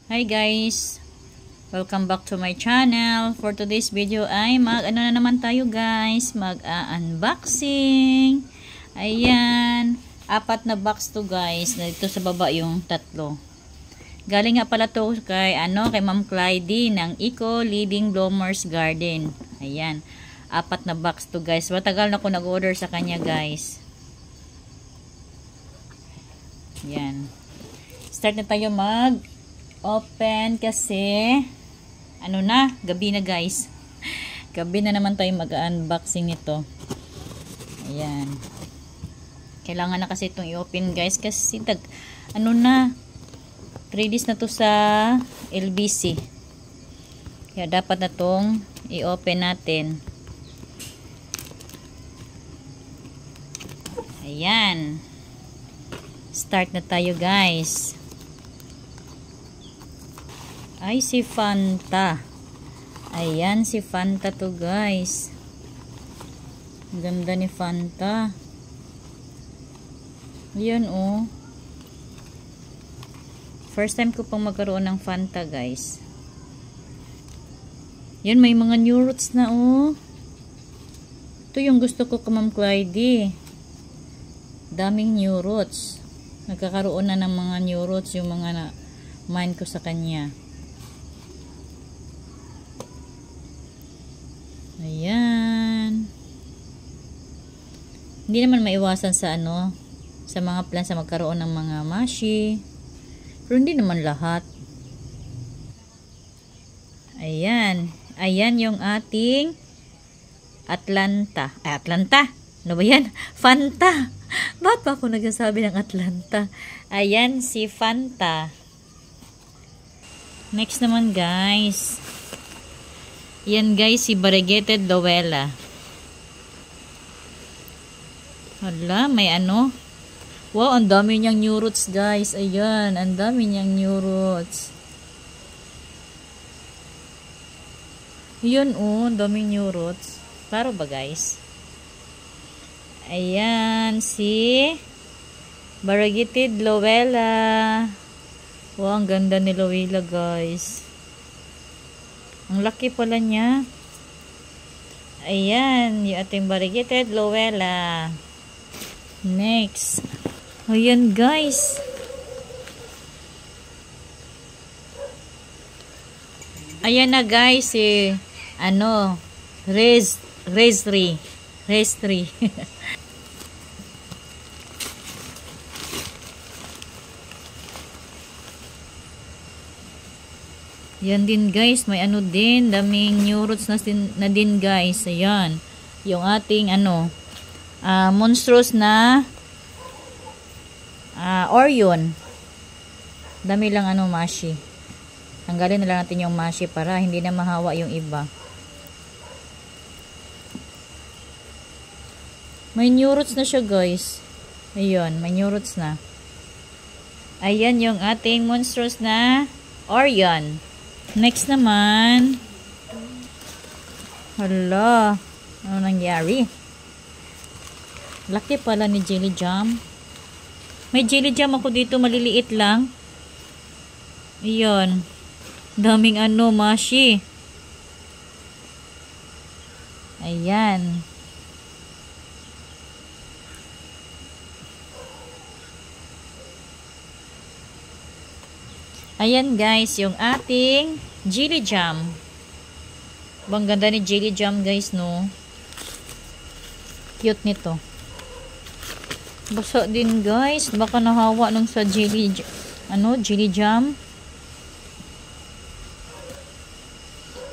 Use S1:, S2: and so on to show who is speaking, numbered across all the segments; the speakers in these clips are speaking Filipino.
S1: Hi guys! Welcome back to my channel. For today's video ay ano na naman tayo guys, mag-unboxing. Ayan, 4 na box to guys. Dito sa baba yung 3. Galing nga pala to kay Ma'am Clyde ng Eco Living Bloomers Garden. Ayan, 4 na box to guys. Matagal na ako nag-order sa kanya guys. Ayan. Start na tayo open kasi gabi na guys. Gabi na naman tayo mag-unboxing nito. Ayan. Kailangan na kasi itong i-open guys kasi 3 days na to sa LBC. Kaya dapat na tong i-open natin. Ayan. Start na tayo guys. Ay, si Fanta. Ayan, si Fanta to guys. Ganda ni Fanta. Ayan oh. First time ko pang magkaroon ng Fanta guys. Yan, may mga new roots na oh. Ito yung gusto ko kay Ma'am Clyde. Daming new roots. Nagkakaroon na ng mga new roots yung mga mine ko sa kanya. Ayan. Hindi naman maiwasan sa sa mga plants na magkaroon ng mga mashi. Pero hindi naman lahat. Ayan. Ayan yung ating Atlanta. Ay, Atlanta. Ano ba yan? Fanta. Ba't pa ako nagsasabi ng Atlanta? Ayan si Fanta. Next naman guys. Yan guys, si Variegated Lowella. Hala, may wow, ang dami niyang new roots guys. Ayan, ang dami niyang new roots. Yun oh, ang dami new roots. Paro ba guys? Ayan, si Variegated Lowella. Wow, ang ganda ni Lowella guys. Ang laki pala niya. Ayan, yung ating Variegated Lowella. Next. Ayan guys. Ayan na guys, Raise tree. Yan din guys, may din, daming new roots na din guys. Ayan, yung ating monstrous na Orion. Dami lang mashi. Tanggalin na lang natin yung mashi para hindi na mahawa yung iba. May new roots na siya guys. Ayun, may new roots na. Ayan yung ating monstrous na Orion. Next naman, hala, ano nangyari? Laki pala ni Jelly Jam. May Jelly Jam ako dito, maliliit lang. Ayun, daming mashi. Ayan. Ayan guys, yung ating Jelly Jam. Bang ganda ni Jelly Jam guys, no? Cute nito. Basa din guys. Baka nahawa nung sa Jelly Jam.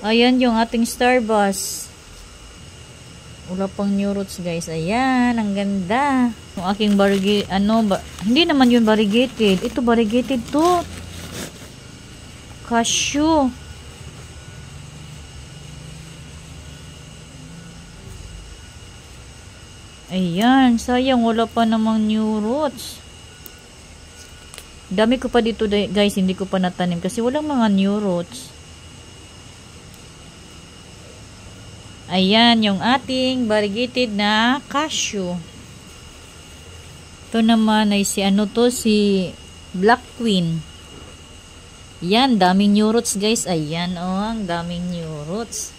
S1: Ayan yung ating Starbuzz. Wala pang new roots guys. Ayan, ang ganda. Yung aking hindi naman yun variegated. Ito variegated to. Cashew. Ayan, sayang wala pa namang new roots. Dami ko pa dito guys, hindi ko pa natanim kasi walang mga new roots. Ayan, yung ating variegated na cashew. Ito naman ay si Black Queen. Yan, daming new roots guys. Ayan, oh, ang daming new roots.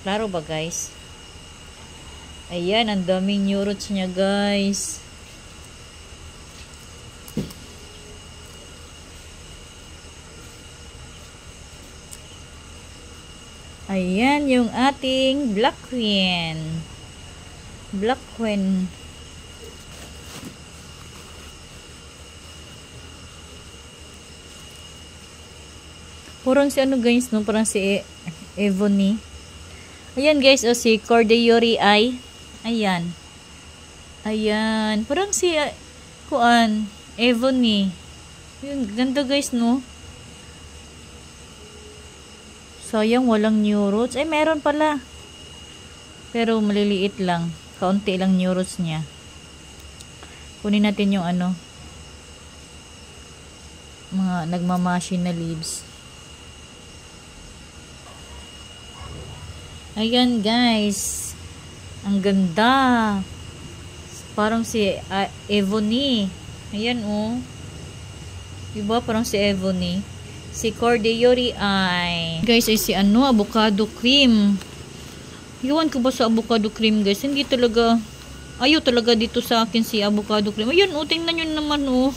S1: Klaro ba guys? Ayan, ang daming new roots niya guys. Ayan, yung ating black queen. Black queen. Parang si ano guys, no? Parang si Ebony. Ayan guys, o si Cordeori ay. Ayan. Ayan. Parang si kuan, Ebony. Yun, ganda guys, no? Sayang walang new roots. Ay, meron pala. Pero maliliit lang. Kaunti lang new roots niya. Kunin natin yung ano. Mga nagmamashi na leaves. Ayan guys. Ang ganda. Parang si Ebony. Ayan oh. Diba parang si Ebony. Si Cordeori ay. Guys ay si ano, avocado cream. Iwan ko ba sa avocado cream guys? Hindi talaga. Ayaw talaga dito sa akin si avocado cream. Ayan oh, tingnan nyo naman oh.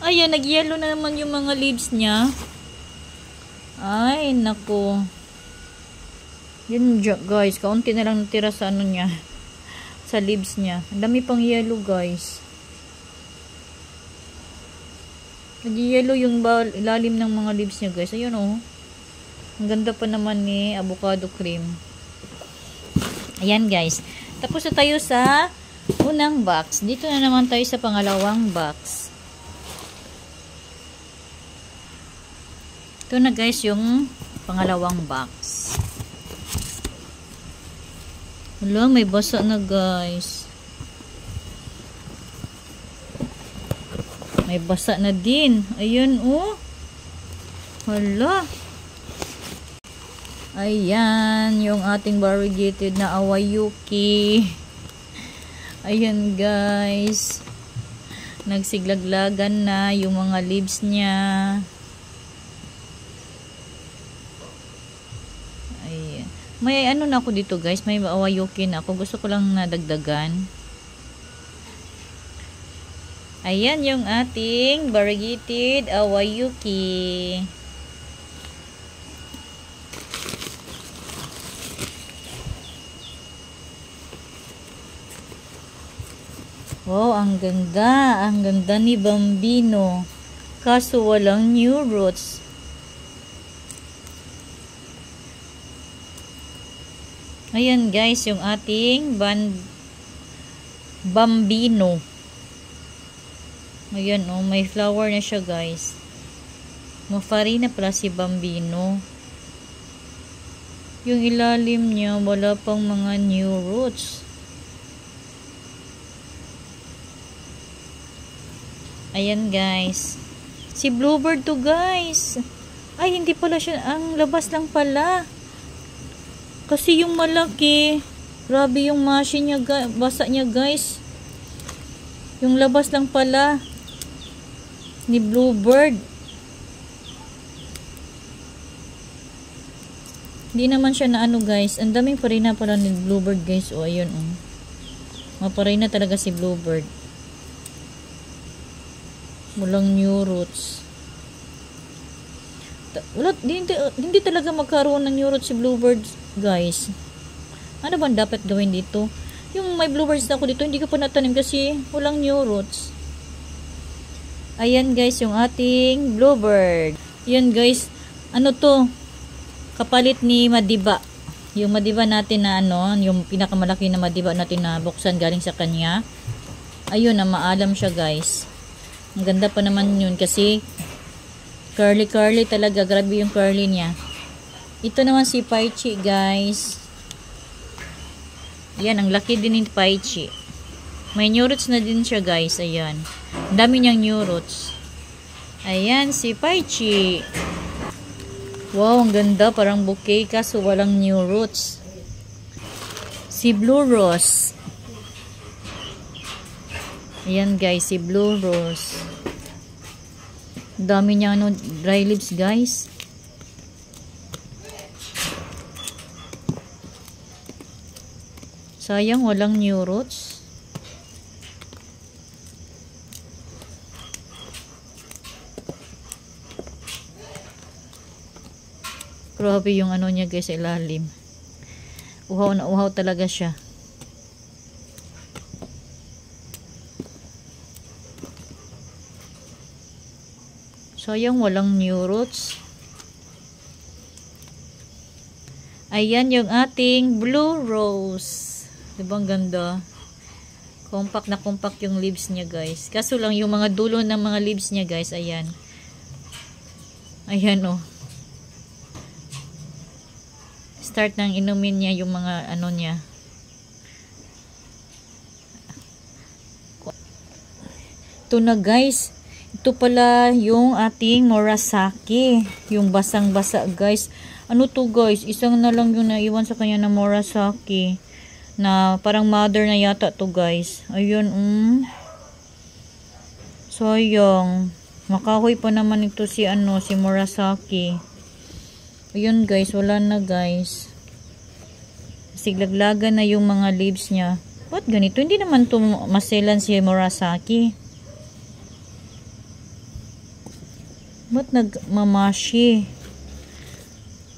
S1: Ayan, nag-yellow na naman yung mga leaves niya. Ay, nako. Yun guys, kaunti na lang natira sa ano niya, sa leaves niya. Ang dami pang yellow guys. Nag-yellow yung ilalim ng mga leaves niya guys. Ayun oh. Ang ganda pa naman ni avocado cream. Ayan guys. Tapos na tayo sa unang box. Dito na naman tayo sa pangalawang box. Ito na guys yung pangalawang box. Wala, may basa na guys. May basa na din. Ayun oh. Wala. Ayan, yung ating variegated na Awayuki. Ayan guys. Nagsiglaglagan na yung mga leaves niya. May ano na ako dito guys, may Awayuki na ako. Gusto ko lang nadagdagan. Ayan yung ating variegated Awayuki. Wow, ang ganda. Ang ganda ni Bambino. Kaso walang new roots. Ayan guys, yung ating Bambino. Ayan oh, may flower na siya guys. Mafari na pala si Bambino. Yung ilalim niya, wala pang mga new roots. Ayan guys. Si Bluebird to guys. Ay, hindi pala siya. Ang labas lang pala. Kasi yung malaki, grabe yung mashi niya, basa niya guys. Yung labas lang pala ni Bluebird. Hindi naman siya na ano guys. Ang daming parina pala ni Bluebird guys. O ayun o. Maparina talaga si Bluebird. Walang new roots. Wala, hindi talaga magkaroon ng new roots si Bluebird guys. Ano ba dapat gawin dito? Yung may bluebirds na ako dito, hindi ko pa natanim kasi walang new roots. Ayan guys, yung ating Bluebird. Ayan guys, ano to? Kapalit ni Madiba. Yung Madiba natin na ano, yung pinakamalaki na Madiba natin na buksan galing sa kanya. Ayun, na maalam siya guys. Ang ganda pa naman yun kasi curly talaga. Grabe yung curly niya. Ito naman si Paichi guys. Ayan, ang laki din ni Paichi. May new roots na din siya guys. Ayan. Ang dami niyang new roots. Ayan si Paichi. Wow, ang ganda. Parang bouquet kaso walang new roots. Si Blue Rose. Ayan guys, si Blue Rose. Dami niya ano, dry leaves guys. Sayang walang new roots. Grabe yung ano niya guys sa ilalim. Uhaw na uhaw talaga siya. Sayang walang new roots. Ayan yung ating blue rose. Diba ang ganda? Compact na compact yung leaves niya guys. Kaso lang yung mga dulo ng mga leaves niya guys. Ayan. Ayan oh. Start nang inumin niya yung mga ano niya. Ito na guys. Ito pala yung ating Murasaki. Yung basang-basa guys. Ano to guys? Isang na lang yung naiwan sa kanya na Murasaki. Na parang mother na yata to guys. Ayun. Sayang. Makahoy pa naman ito si ano, si Murasaki. Ayun guys, wala na guys. Siglaglagan na yung mga leaves niya. Ba't ganito? Hindi naman to maselan si Murasaki. Ba't nagmamashi?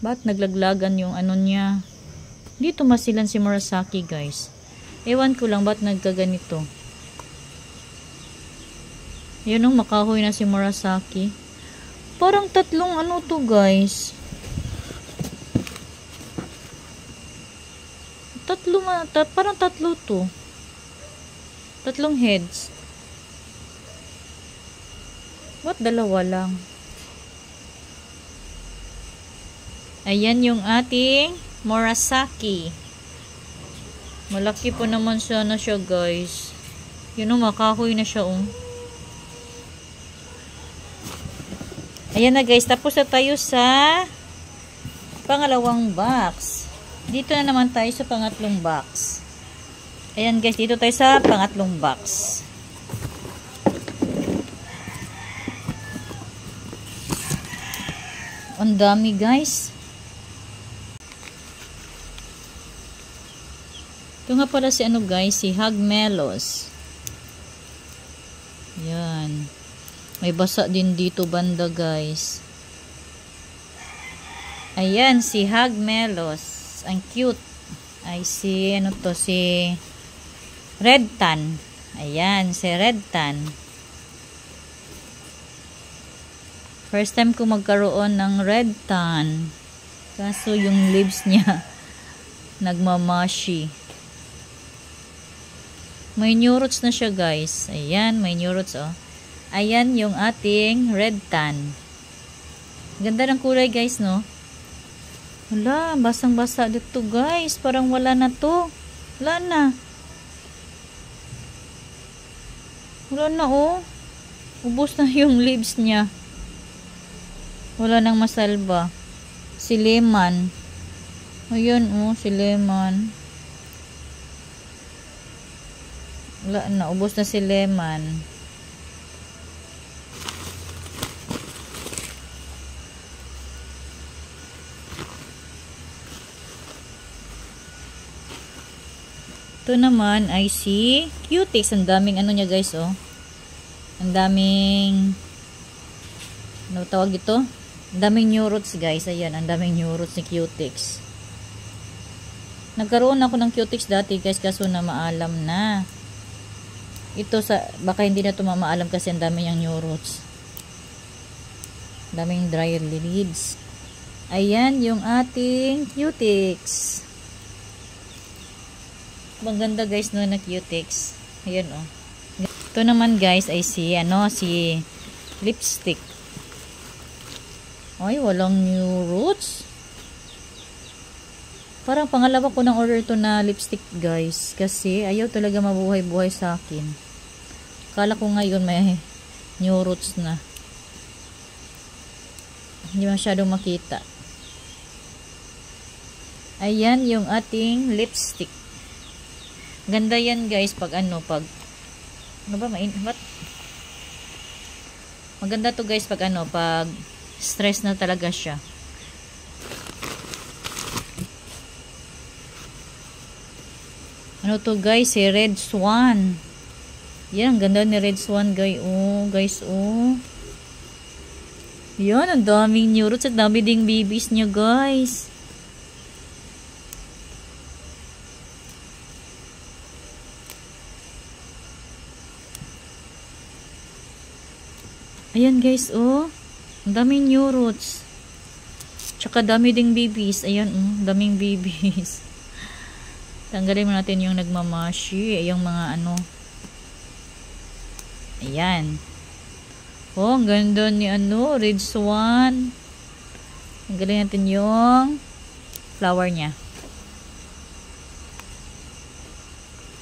S1: Ba't naglaglagan yung ano niya? Dito masilan si Murasaki guys. Ewan ko lang ba't nagkaganito. Yun ang makahoy na si Murasaki. Parang tatlong ano to guys. Parang tatlo to. Tatlong heads. Ba't dalawa lang? Ayan yung ating Murasaki. Malaki po naman siya na siya guys. Yun o, makahoy na siya o. Ayan na guys, tapos na tayo sa pangalawang box. Dito na naman tayo sa pangatlong box. Ayan guys, dito tayo sa pangatlong box. Ang dami guys. Ito nga pala si ano guys, si Hagmelos. Yan. May basa din dito banda guys. Ayan, si Hagmelos. Ang cute. Ay si, ano to, si Redtan. Ayan, si Redtan. First time ko magkaroon ng Redtan. Kaso yung leaves niya nagmamashi. May new roots na siya guys. Ayan, may new roots oh. Ayan yung ating Redtan. Ganda ng kulay guys no. Wala, basang-basa dito guys. Parang wala na to. Wala na. Wala na oh. Ubos na yung leaves niya. Wala nang masalba. Si Lemon. Ayan oh, si Lemon. Wala na, ubos na si Lemon. Ito naman ay si Cutix. Ang daming ano niya guys oh. Ang daming ano tawag ito? Ang daming new roots guys. Ayan, ang daming new roots ni Cutix. Nagkaroon ako ng Cutix dati guys kaso na maalam na. Ito sa baka hindi na ito mamaalam kasi ang dami niyang new roots. Daming dry leaves. Ayan yung ating Cutix. Maganda guys no na Cutix. Ayan oh. Ito naman guys ay si ano si lipstick. Ay walang new roots. Parang pangalawa ko nang order to na lipstick guys kasi ayaw talaga mabuhay-buhay sa akin. Kala ko ngayon may new roots na. Hindi masyadong makita. Ayan yung ating lipstick. Ganda yan guys pag ano ba Maganda to guys pag ano, pag stress na talaga siya. Ano to guys, si Red Swan. Yan, ang ganda ni Red Swan guys. Oh, guys, oh. Yan, ang daming new roots at dami ding babies niya guys. Ayan guys, oh. Ang daming new roots. Tsaka dami ding babies. Ayan, daming babies. Tanggalin mo natin yung nagmamashi. Yung mga ano. Ayan. Oh, ang ganda ni ano, Red Swan. Tanggalin natin yung flower niya.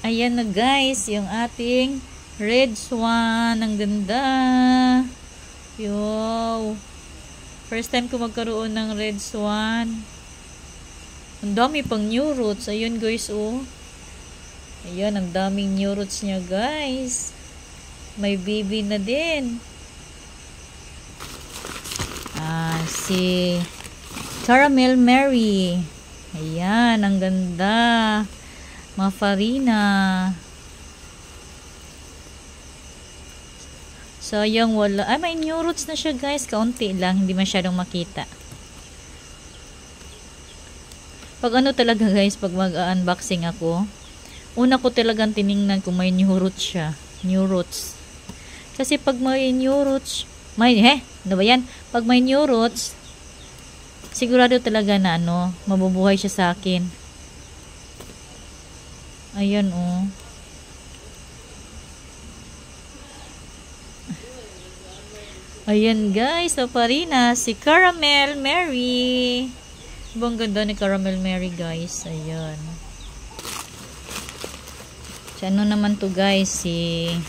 S1: Ayan na guys, yung ating Red Swan. Ang ganda. Yo. First time ko magkaroon ng Red Swan. Ang dami pang new roots. Ayun guys, oh. Ayun, ang daming new roots niya guys. May baby na din. Si Caramel Mary. Ayan, ang ganda. Mafarina. Sayang wala. Ay, may new roots na siya guys. Kaunti lang. Hindi masyadong makita. Pag ano talaga guys, pag mag-unboxing ako, una ko talagang tiningnan kung may new roots siya. New roots. Kasi pag may new roots, ano ba yan? Pag may new roots, sigurado talaga na ano, mabubuhay siya sa akin. Ayan, oh. Ayan guys, Mafarina, si Caramel Mary. Ang ganda ni Caramel Mary guys. Ayan. So, ano naman to guys, si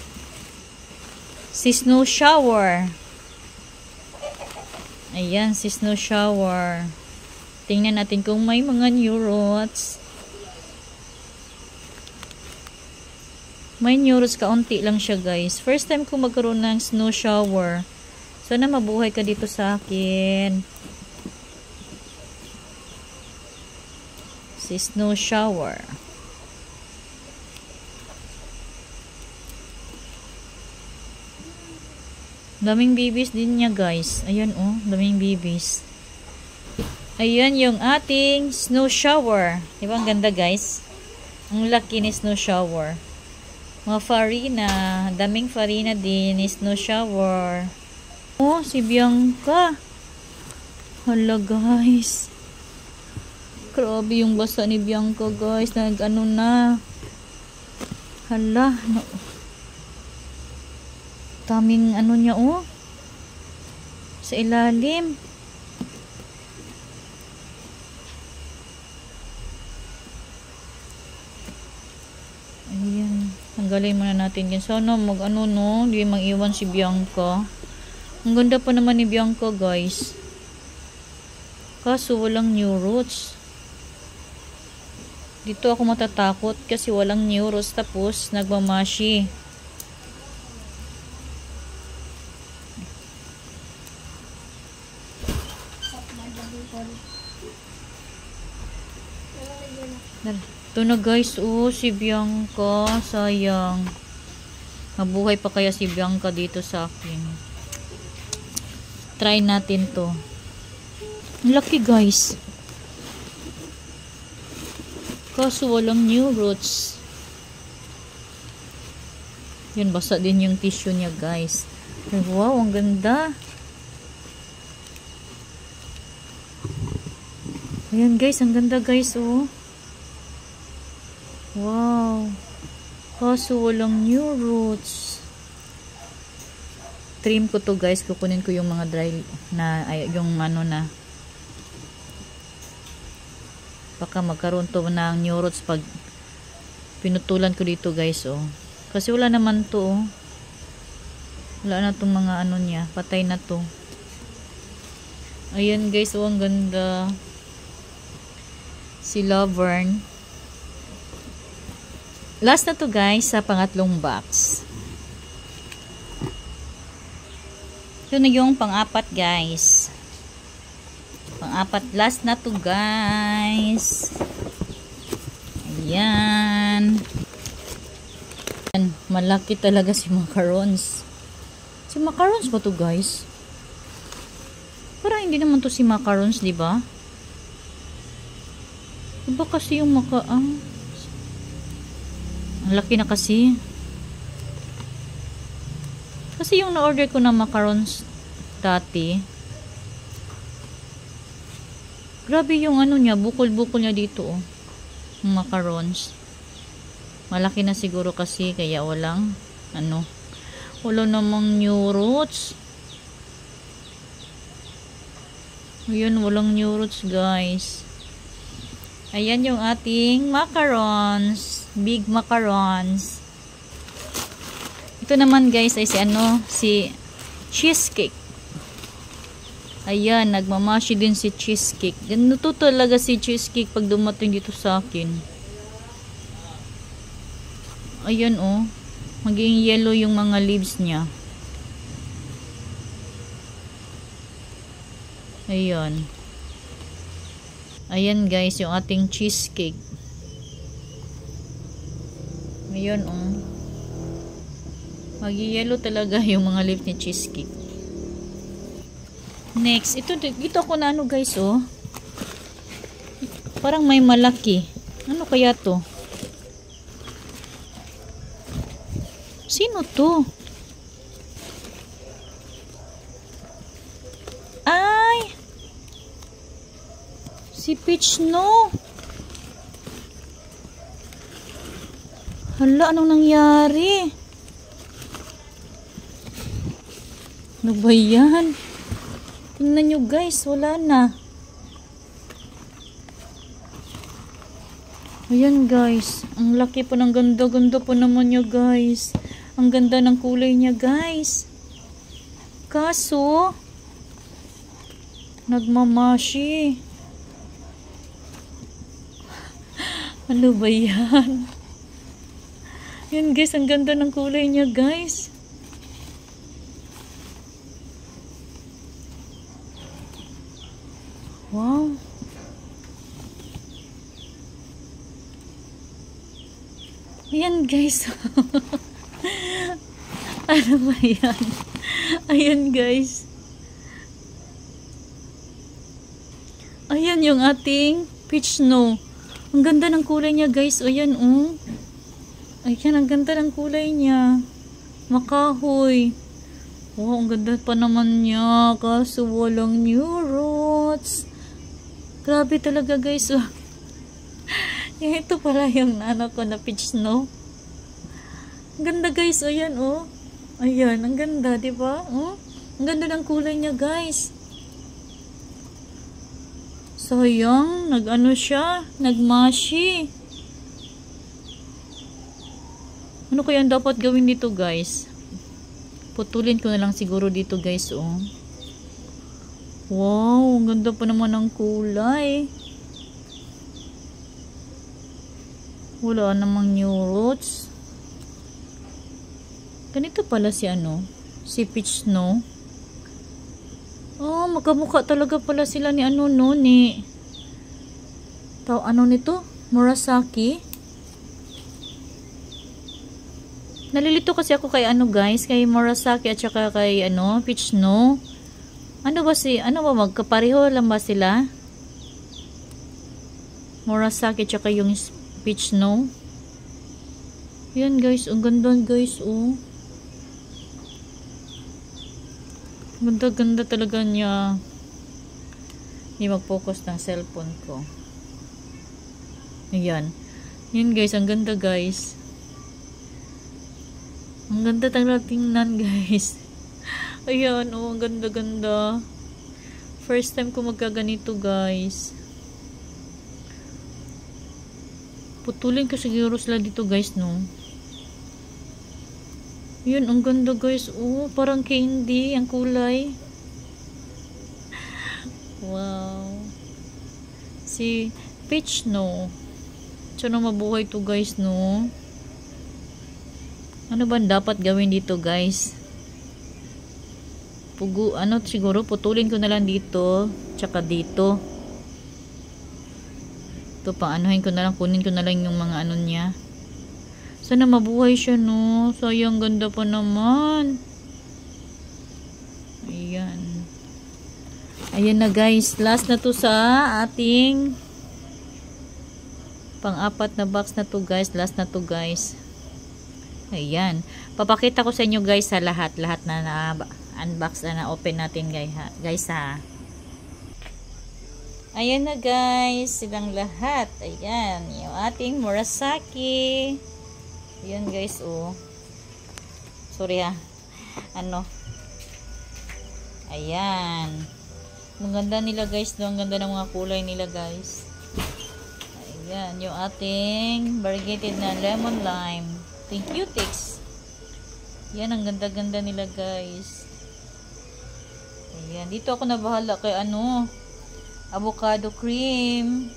S1: Snow Shower. Ayan, si Snow Shower. Tingnan natin kung may mga new roots. May new roots, kaunti lang siya guys. First time ko magkaroon ng Snow Shower. Sana mabuhay ka dito sa akin. Si Snow Shower. Daming babies din niya guys. Ayan, oh, daming babies. Ayan yung ating Snow Shower. Diba ang ganda guys? Ang laki ni Snow Shower. Mga farina. Daming farina din ni Snow Shower. Oh, si Bianca. Hala guys. Grabe yung basa ni Bianca guys. Nag-ano na. Hala. No. Daming ano niya, oh. Sa ilalim. Ayan. Tanggalin muna natin yan. Sana mag-ano, no. Hindi mag-iwan si Bianca. Ang ganda pa naman ni Bianca guys. Kaso walang new roots. Dito ako matatakot kasi walang new roots tapos nagmamashi. Ito na guys, oh, si Bianca. Sayang. Mabuhay pa kaya si Bianca dito sa akin. Try natin to. Ang laki guys. Kaso walang new roots. Yun, basa din yung tissue niya guys. Wow, ang ganda. Ayan guys, ang ganda guys, oh. Wow. Kaso walang new roots. Trim ko to guys. Kukunin ko yung mga dry na, yung ano na. Baka magkaroon to ng new roots pag pinutulan ko dito guys, oh. Kasi wala naman to, oh. Wala na tong mga ano niya. Patay na to. Ayan guys, oh, ang ganda. Si Laverne. Last na to guys sa pangatlong box. Ito na yung pang-apat guys. Pang-apat, last na to guys. Ayan. Malaki talaga si macarons. Si macarons ba to guys? Parang hindi naman to si macarons, di ba? Iba kasi yung ang laki na kasi. Kasi yung na-order ko na macarons dati, grabe yung ano niya, bukol-bukol niya dito oh. Yung macarons. Malaki na siguro kasi kaya walang wala namang new roots. Ayun, walang new roots guys. Ayan yung ating macarons. Big macarons. Ito naman guys ay si cheesecake. Ayan, nagmamashi din si cheesecake. Ganito talaga si cheesecake pag dumating dito sa akin. Ayan oh. Magiging yellow yung mga leaves niya. Ayan. Ayan guys, yung ating cheesecake. Ayan oh. Mag-yellow talaga yung mga leaf ni cheesecake. Next, dito ako na guys oh. Parang may malaki. Ano kaya to? Sino to? Ay! Si Peach no. Hala, anong nangyari? Ano ba yan? Tingnan nyo guys, wala na. Ayan guys, ang laki po ng ganda-ganda po naman nyo guys. Ang ganda ng kulay niya guys. Kaso, nagmamashi. Ano ba yan? Yan guys, ang ganda ng kulay niya guys. Wow. Ayan guys. Ano ba yan? Ayan guys. Ayan yung ating peach snow. Ang ganda ng kulay niya guys. Ayan oh. Ayan, ang ganda ng kulay niya. Makahoy. Wow, ang ganda pa naman niya. Kaso walang new roots. Grabe talaga guys. Oh. Ito pala yung ko na peach snow. Ang ganda guys. Ayan oh. Ayan, ang ganda, diba? Oh? Ang ganda ng kulay niya guys. Sayang, siya, nagmashi. Ano kaya ang dapat gawin dito guys? Putulin ko na lang siguro dito guys oh. Wow, ang ganda pa naman ng kulay. Wala namang new roots. Ganito pala si si peach snow. Oh, magkamukha talaga pala sila ni ni nito? Murasaki. Nalilito kasi ako kay guys, kay Murasaki at saka kay peach snow. Ano ba magkapareho lang ba sila? Murasaki at saka yung peach snow. Yan guys, ang ganda guys oh. Ganda-ganda talaga niya. Hindi mag-focus ng cellphone ko. Ayan. Yan guys, ang ganda guys. Ang ganda talaga tingnan guys. Ayan, oh, ang ganda-ganda. First time ko magkaganito guys. Putulin ko siguro sila dito guys, no? Yun, ang ganda guys. Oh, parang candy ang kulay. Wow. Si peach, no? Sana mabuhay to guys, no? Ano ba dapat gawin dito guys? Ano siguro, putulin ko na lang dito. Tsaka dito. Ito, pang-anuhin ko na lang. Kunin ko na lang yung mga ano niya. Sana mabuhay siya, no? Sayang, ganda pa naman. Ayan. Ayan na, guys. Last na to sa ating pang-apat na box na to, guys. Last na to, guys. Ayan. Papakita ko sa inyo, guys, sa lahat na unbox na open natin, guys, ha. Ayan na, guys. Silang lahat. Ayan. Yung ating Murasaki. Ayan, guys, oh. Sorry, ha. Ano. Ayan. Ang ganda nila, guys. Ang ganda ng mga kulay nila, guys. Ayan. Yung ating variegated na lemon lime. Thank you, Tix. Yan, ang ganda-ganda nila, guys. Ayan. Dito ako nabahala kay avocado cream.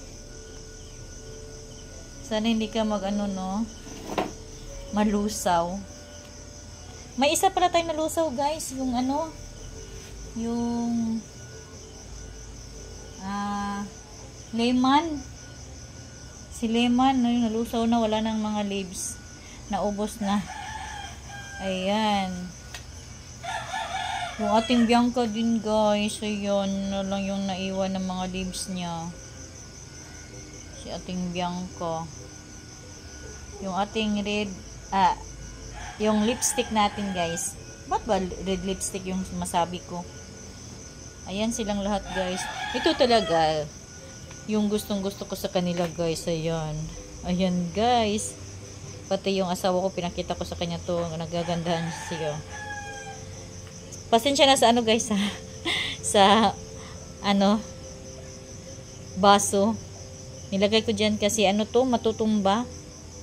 S1: Sana hindi ka malusaw. May isa pala tayong nalusaw, guys. Yung lemon. Si lemon, nalusaw na. Wala nang mga leaves. Naubos na. Ayan. Yung ating Bianca din, guys. Ayan, na lang yung naiwan ng mga leaves niya. Si ating Bianca. Yung ating red, yung lipstick natin, guys. Ba't ba red lipstick yung masabi ko? Ayan silang lahat, guys. Ito talaga, yung gustong-gusto ko sa kanila, guys. Ayan. Ayan, guys. Pati yung asawa ko, pinakita ko sa kanya to. Nagagandahan siya. Pasensya na sa guys, ha? Sa baso. Nilagay ko dyan kasi to, matutumba.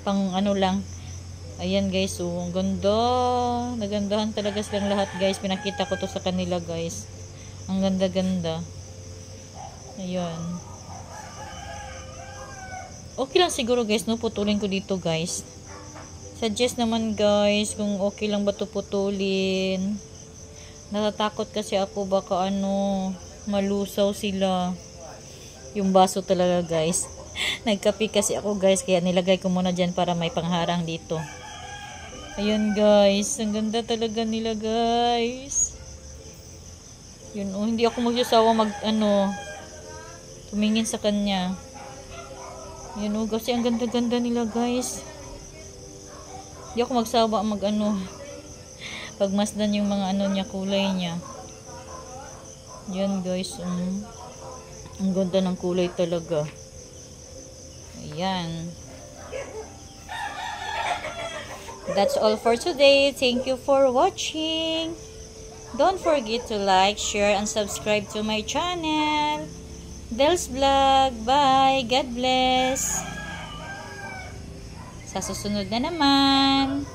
S1: Pang lang. Ayan, guys, oh. Ang ganda. Nagandahan talaga silang lahat, guys. Pinakita ko to sa kanila, guys. Ang ganda-ganda. Ayan. Okay lang siguro, guys, no? Putulin ko dito, guys. Suggest naman, guys, kung okay lang ba to putulin. Natatakot kasi ako baka malusaw sila. Yung baso talaga, guys. Nagkape kasi ako, guys, kaya nilagay ko muna dyan para may pangharang dito. Ayan, guys. Ang ganda talaga nila, guys. Yun, hindi ako magsasawa tumingin sa kanya. Yun, kasi ang ganda-ganda nila, guys. Hindi ako magsawa pagmasdan yung mga niya, kulay niya. Yan, guys. Ang ganda ng kulay talaga. Ayan. That's all for today. Thank you for watching. Don't forget to like, share, and subscribe to my channel. Del's Vlog. Bye. God bless. Sa susunod na naman.